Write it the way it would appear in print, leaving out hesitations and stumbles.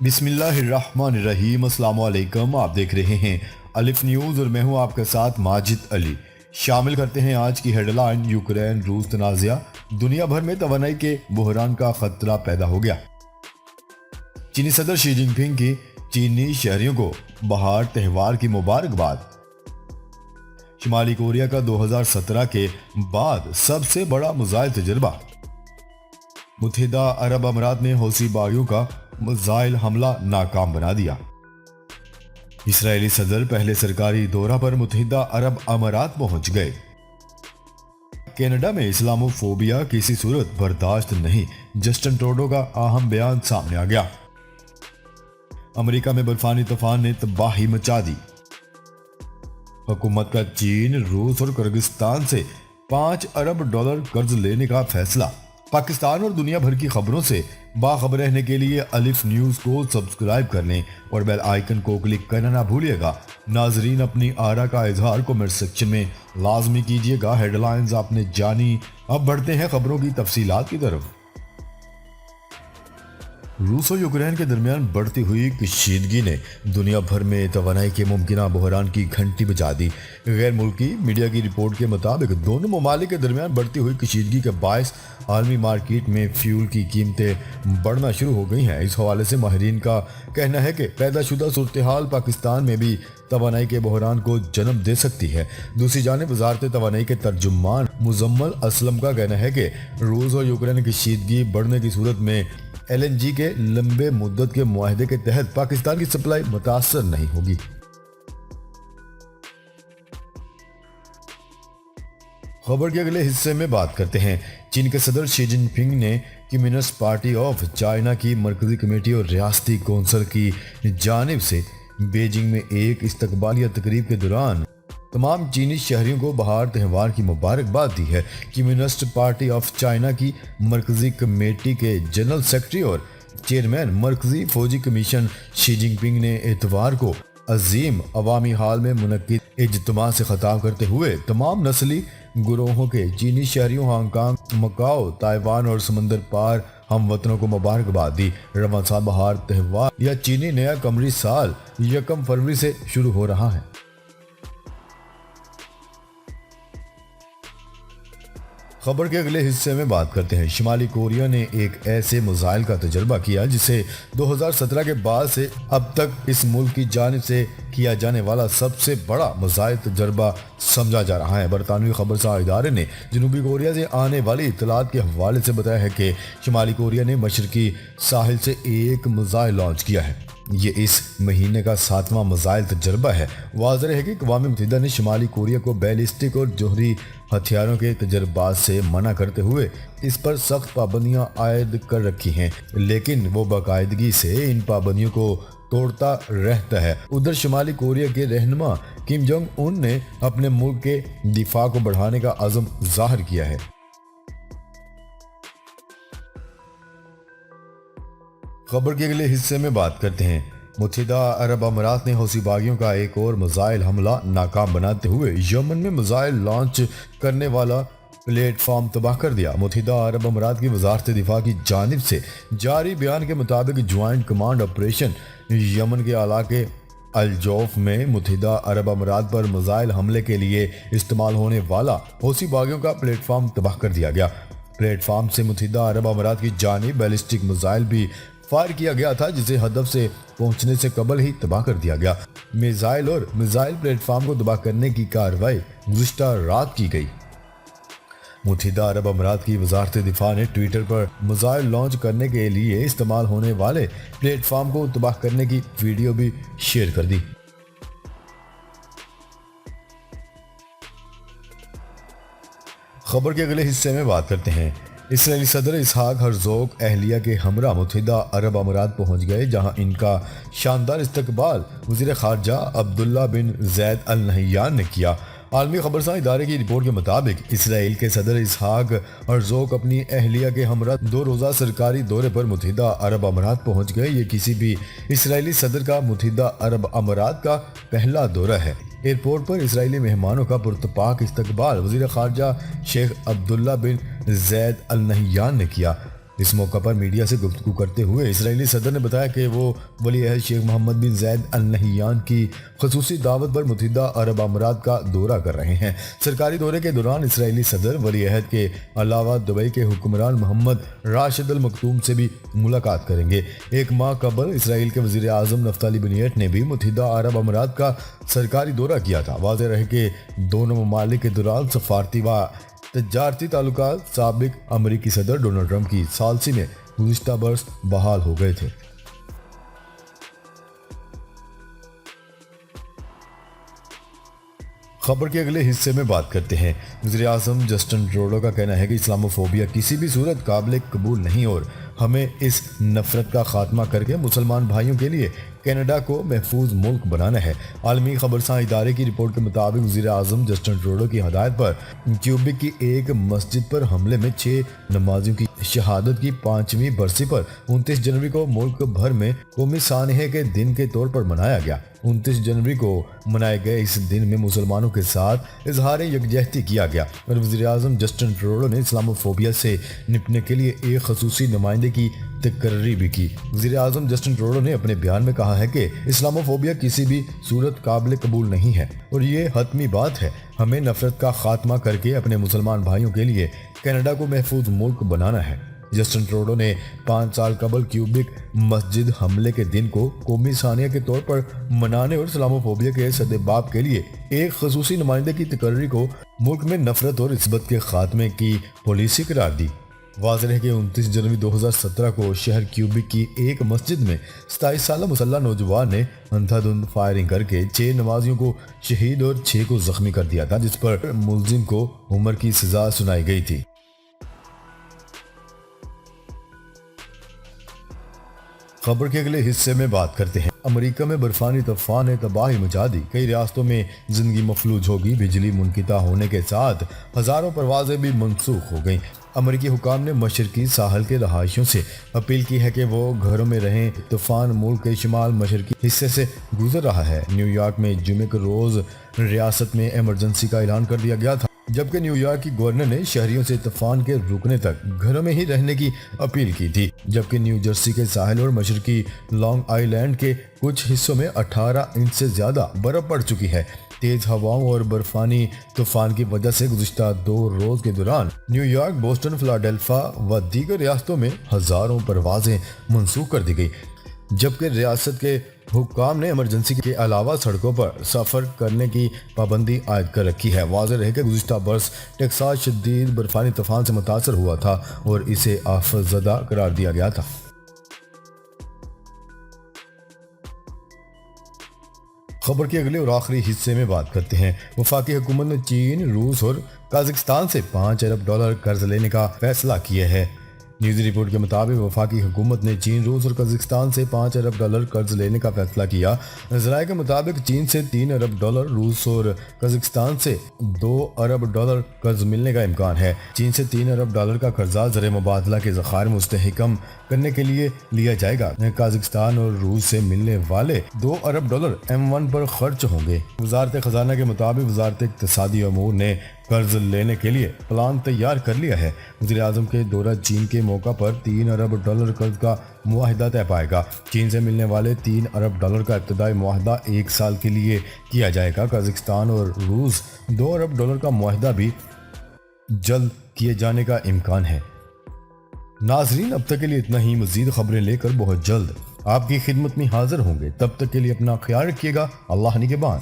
بسم اللہ الرحمن الرحیم۔ السلام علیکم، آپ دیکھ رہے ہیں الف نیوز اور میں ہوں آپ کے ساتھ ماجد علی۔ شامل کرتے ہیں آج کی ہیڈ لائن۔ یوکرین روس تنازعہ، دنیا بھر میں توانائی کے بحران کا خطرہ پیدا ہو گیا۔ چینی صدر شی جن پنگ کی چینی شہریوں کو بہار تہوار کی مبارکباد۔ شمالی کوریا کا 2017 کے بعد سب سے بڑا میزائل تجربہ۔ متحدہ عرب امارات نے حوثی باغیوں کا میزائل حملہ ناکام بنا دیا۔ اسرائیلی صدر پہلے سرکاری دورہ پر متحدہ عرب امارات پہنچ گئے۔ کینیڈا میں اسلامو فوبیا کسی صورت برداشت نہیں، جسٹن ٹروڈو کا اہم بیان سامنے آ گیا۔ امریکہ میں برفانی طوفان نے تباہی مچا دی۔ حکومت کا چین، روس اور کرغزستان سے $5 ارب قرض لینے کا فیصلہ۔ پاکستان اور دنیا بھر کی خبروں سے باخبر رہنے کے لیے الف نیوز کو سبسکرائب کر لیں اور بیل آئیکن کو کلک کرنا نہ بھولیے گا۔ ناظرین، اپنی آرا کا اظہار کمنٹ سیکشن میں لازمی کیجیے گا۔ ہیڈ لائنز آپ نے جانی، اب بڑھتے ہیں خبروں کی تفصیلات کی طرف۔ روس اور یوکرین کے درمیان بڑھتی ہوئی کشیدگی نے دنیا بھر میں توانائی کے ممکنہ بحران کی گھنٹی بجا دی۔ غیر ملکی میڈیا کی رپورٹ کے مطابق دونوں ممالک کے درمیان بڑھتی ہوئی کشیدگی کے باعث عالمی مارکیٹ میں فیول کی قیمتیں بڑھنا شروع ہو گئی ہیں۔ اس حوالے سے ماہرین کا کہنا ہے کہ پیدا شدہ صورتحال پاکستان میں بھی توانائی کے بحران کو جنم دے سکتی ہے۔ دوسری جانب وزارت توانائی کے ترجمان مزمل اسلم کا کہنا ہے کہ روس اور یوکرین کی کشیدگی بڑھنے کی صورت میں LNG کے لمبے مدت کے معاہدے کے تحت پاکستان کی سپلائی متاثر نہیں ہوگی۔ خبر کے اگلے حصے میں بات کرتے ہیں۔ چین کے صدر شی جن پنگ نے کمیونسٹ پارٹی آف چائنا کی مرکزی کمیٹی اور ریاستی کونسل کی جانب سے بیجنگ میں ایک استقبالیہ تقریب کے دوران تمام چینی شہریوں کو بہار تہوار کی مبارکباد دی ہے۔ کمیونسٹ پارٹی آف چائنا کی مرکزی کمیٹی کے جنرل سیکرٹری اور چیئرمین مرکزی فوجی کمیشن شی جن پنگ نے اتوار کو عظیم عوامی ہال میں منعقد اجتماع سے خطاب کرتے ہوئے تمام نسلی گروہوں کے چینی شہریوں، ہانگ کانگ، مکاؤ، تائیوان اور سمندر پار ہم وطنوں کو مبارکباد دی۔ رواں سال بہار تہوار یا چینی نیا قمری سال 1 فروری سے شروع ہو رہا ہے۔ خبر کے اگلے حصے میں بات کرتے ہیں۔ شمالی کوریا نے ایک ایسے میزائل کا تجربہ کیا جسے 2017 کے بعد سے اب تک اس ملک کی جانب سے کیا جانے والا سب سے بڑا میزائل تجربہ سمجھا جا رہا ہے۔ برطانوی خبرساز ادارے نے جنوبی کوریا سے آنے والی اطلاعات کے حوالے سے بتایا ہے کہ شمالی کوریا نے مشرقی ساحل سے ایک میزائل لانچ کیا ہے۔ یہ اس مہینے کا 7واں میزائل تجربہ ہے۔ واضح ہے کہ اقوام متحدہ نے شمالی کوریا کو بیلسٹک اور جوہری ہتھیاروں کے تجربات سے منع کرتے ہوئے اس پر سخت پابندیاں عائد کر رکھی ہیں، لیکن وہ باقاعدگی سے ان پابندیوں کو توڑتا رہتا ہے۔ ادھر شمالی کوریا کے رہنما کم جونگ ان نے اپنے ملک کے دفاع کو بڑھانے کا عزم ظاہر کیا ہے۔ خبر کے اگلے حصے میں بات کرتے ہیں۔ متحدہ عرب امارات نے حوثی باغیوں کا ایک اور میزائل حملہ ناکام بناتے ہوئے یمن میں میزائل لانچ کرنے والا پلیٹ فارم تباہ کر دیا۔ متحدہ عرب امارات کی وزارت دفاع کی جانب سے جاری بیان کے مطابق جوائنٹ کمانڈ آپریشن یمن کے علاقے الجوف میں متحدہ عرب امارات پر میزائل حملے کے لیے استعمال ہونے والا حوثی باغیوں کا پلیٹ فارم تباہ کر دیا گیا۔ پلیٹ فارم سے متحدہ عرب امارات کی جانب بیلسٹک میزائل بھی فائر کیا گیا تھا، جسے ہدف سے پہنچنے سے قبل ہی تباہ کر دیا گیا۔ میزائل اور میزائل پلیٹ فارم کو تباہ کرنے کی کارروائی گزشتہ رات کی گئی۔ متحدہ عرب امارات کی وزارت دفاع نے ٹویٹر پر میزائل لانچ کرنے کے لیے استعمال ہونے والے پلیٹ فارم کو تباہ کرنے کی ویڈیو بھی شیئر کر دی۔ خبر کے اگلے حصے میں بات کرتے ہیں۔ اسرائیلی صدر اسحاق ہرزوگ اہلیہ کے ہمراہ متحدہ عرب امارات پہنچ گئے، جہاں ان کا شاندار استقبال وزیر خارجہ عبداللہ بن زید ال نہیان نے کیا۔ عالمی خبرساں ادارے کی رپورٹ کے مطابق اسرائیل کے صدر اسحاق ہرزوگ اپنی اہلیہ کے ہمراہ 2 روزہ سرکاری دورے پر متحدہ عرب امارات پہنچ گئے۔ یہ کسی بھی اسرائیلی صدر کا متحدہ عرب امارات کا پہلا دورہ ہے۔ ایئرپورٹ پر اسرائیلی مہمانوں کا پرتپاک استقبال وزیر خارجہ شیخ عبداللہ بن زید ال نہیان نے کیا۔ اس موقع پر میڈیا سے گفتگو کرتے ہوئے اسرائیلی صدر نے بتایا کہ وہ ولی عہد شیخ محمد بن زید ال نہیان کی خصوصی دعوت پر متحدہ عرب امارات کا دورہ کر رہے ہیں۔ سرکاری دورے کے دوران اسرائیلی صدر ولی عہد کے علاوہ دبئی کے حکمران محمد راشد المختوم سے بھی ملاقات کریں گے۔ ایک ماہ قبل اسرائیل کے وزیر اعظم نفتالی بنیٹ نے بھی متحدہ عرب امارات کا سرکاری دورہ کیا تھا۔ واضح رہے کہ دونوں ممالک کے دوران سفارتی و تجارتی تعلقات سابق امریکی صدر ڈونلڈ ٹرمپ کی ثالثی میں گزشتہ برس بحال ہو گئے تھے۔ خبر کے اگلے حصے میں بات کرتے ہیں۔ وزیر اعظم جسٹن ٹروڈو کا کہنا ہے کہ اسلاموفوبیا کسی بھی صورت قابل قبول نہیں اور ہمیں اس نفرت کا خاتمہ کر کے مسلمان بھائیوں کے لیے کینیڈا کو محفوظ ملک بنانا ہے۔ عالمی خبرساں ادارے کی رپورٹ کے مطابق وزیر اعظم جسٹن ٹروڈو کی ہدایت پر کیوبیک کی ایک مسجد پر حملے میں 6 نمازیوں کی شہادت کی 5ویں برسی پر 29 جنوری کو ملک بھر میں قومی سانحے کے دن کے طور پر منایا گیا۔ 29 جنوری کو منائے گئے اس دن میں مسلمانوں کے ساتھ اظہار یکجہتی کیا گیا اور وزیر اعظم جسٹن ٹروڈو نے اسلاموفوبیا سے نپٹنے کے لیے ایک خصوصی نمائندے کی تقرری بھی کی۔ وزیر اعظم جسٹن ٹروڈو نے اپنے بیان میں کہا ہے کہ اسلاموفوبیا کسی بھی صورت قابل قبول نہیں ہے اور یہ حتمی بات ہے۔ ہمیں نفرت کا خاتمہ کر کے اپنے مسلمان بھائیوں کے لیے کینیڈا کو محفوظ ملک بنانا ہے۔ جسٹن ٹروڈو نے 5 سال قبل کیوبیک مسجد حملے کے دن کو قومی سانحے کے طور پر منانے اور اسلاموفوبیا کے سدباب کے لیے ایک خصوصی نمائندے کی تقرری کو ملک میں نفرت اور عصبت کے خاتمے کی پالیسی قرار دی۔ واضح ہے کہ 29 جنوری 2017 کو شہر کیوبیک کی ایک مسجد میں 27 سالہ مسلح نوجوان نے اندھا دھند فائرنگ کر کے 6 نمازیوں کو شہید اور 6 کو زخمی کر دیا تھا، جس پر ملزم کو عمر کی سزا سنائی گئی تھی۔ خبر کے اگلے حصے میں بات کرتے ہیں۔ امریکہ میں برفانی طوفان نے تباہی مچا دی، کئی ریاستوں میں زندگی مفلوج ہوگی، بجلی منقطع ہونے کے ساتھ ہزاروں پروازیں بھی منسوخ ہو گئیں۔ امریکی حکام نے مشرقی ساحل کے رہائشیوں سے اپیل کی ہے کہ وہ گھروں میں رہیں۔ طوفان ملک کے شمال مشرقی حصے سے گزر رہا ہے۔ نیو یارک میں جمعے کے روز ریاست میں ایمرجنسی کا اعلان کر دیا گیا تھا، جبکہ نیو یارک کی گورنر نے شہریوں سے طوفان کے رکنے تک گھروں میں ہی رہنے کی اپیل کی تھی، جبکہ نیو جرسی کے ساحل اور مشرقی لانگ آئی لینڈ کے کچھ حصوں میں 18 انچ سے زیادہ برف پڑ چکی ہے۔ تیز ہواؤں اور برفانی طوفان کی وجہ سے گزشتہ 2 روز کے دوران نیو یارک، بوسٹن، فلاڈیلفیا و دیگر ریاستوں میں ہزاروں پروازیں منسوخ کر دی گئی، جبکہ ریاست کے حکام نے ایمرجنسی کے علاوہ سڑکوں پر سفر کرنے کی پابندی عائد کر رکھی ہے۔ واضح رہے کہ گزشتہ برس ٹیکساس شدید برفانی طوفان سے متاثر ہوا تھا اور اسے آفت زدہ قرار دیا گیا تھا۔ خبر کے اگلے اور آخری حصے میں بات کرتے ہیں۔ وفاقی حکومت نے چین، روس اور قازقستان سے $5 ارب قرض لینے کا فیصلہ کیا ہے۔ نیوز رپورٹ کے مطابق وفاقی حکومت نے چین، روس اور قازقستان سے $5 ارب قرض لینے کا فیصلہ کیا۔ ذرائع کے مطابق چین سے $3 ارب، روس اور قازقستان سے $2 ارب قرض ملنے کا امکان ہے۔ چین سے $3 ارب کا قرضہ زر مبادلہ کے ذخائر مستحکم کرنے کے لیے لیا جائے گا۔ قازقستان اور روس سے ملنے والے $2 ارب M1 پر خرچ ہوں گے۔ وزارت خزانہ کے مطابق وزارت اقتصادی امور نے قرض لینے کے لیے پلان تیار کر لیا ہے۔ وزیر اعظم کے دورہ چین کے موقع پر $3 ارب قرض کا معاہدہ طے پائے گا۔ چین سے ملنے والے $3 ارب کا ابتدائی معاہدہ 1 سال کے لیے کیا جائے گا۔ قازقستان اور روس $2 ارب کا معاہدہ بھی جلد کیے جانے کا امکان ہے۔ ناظرین، اب تک کے لیے اتنا ہی۔ مزید خبریں لے کر بہت جلد آپ کی خدمت میں حاضر ہوں گے۔ تب تک کے لیے اپنا خیال رکھیے گا۔ اللہ نگہبان۔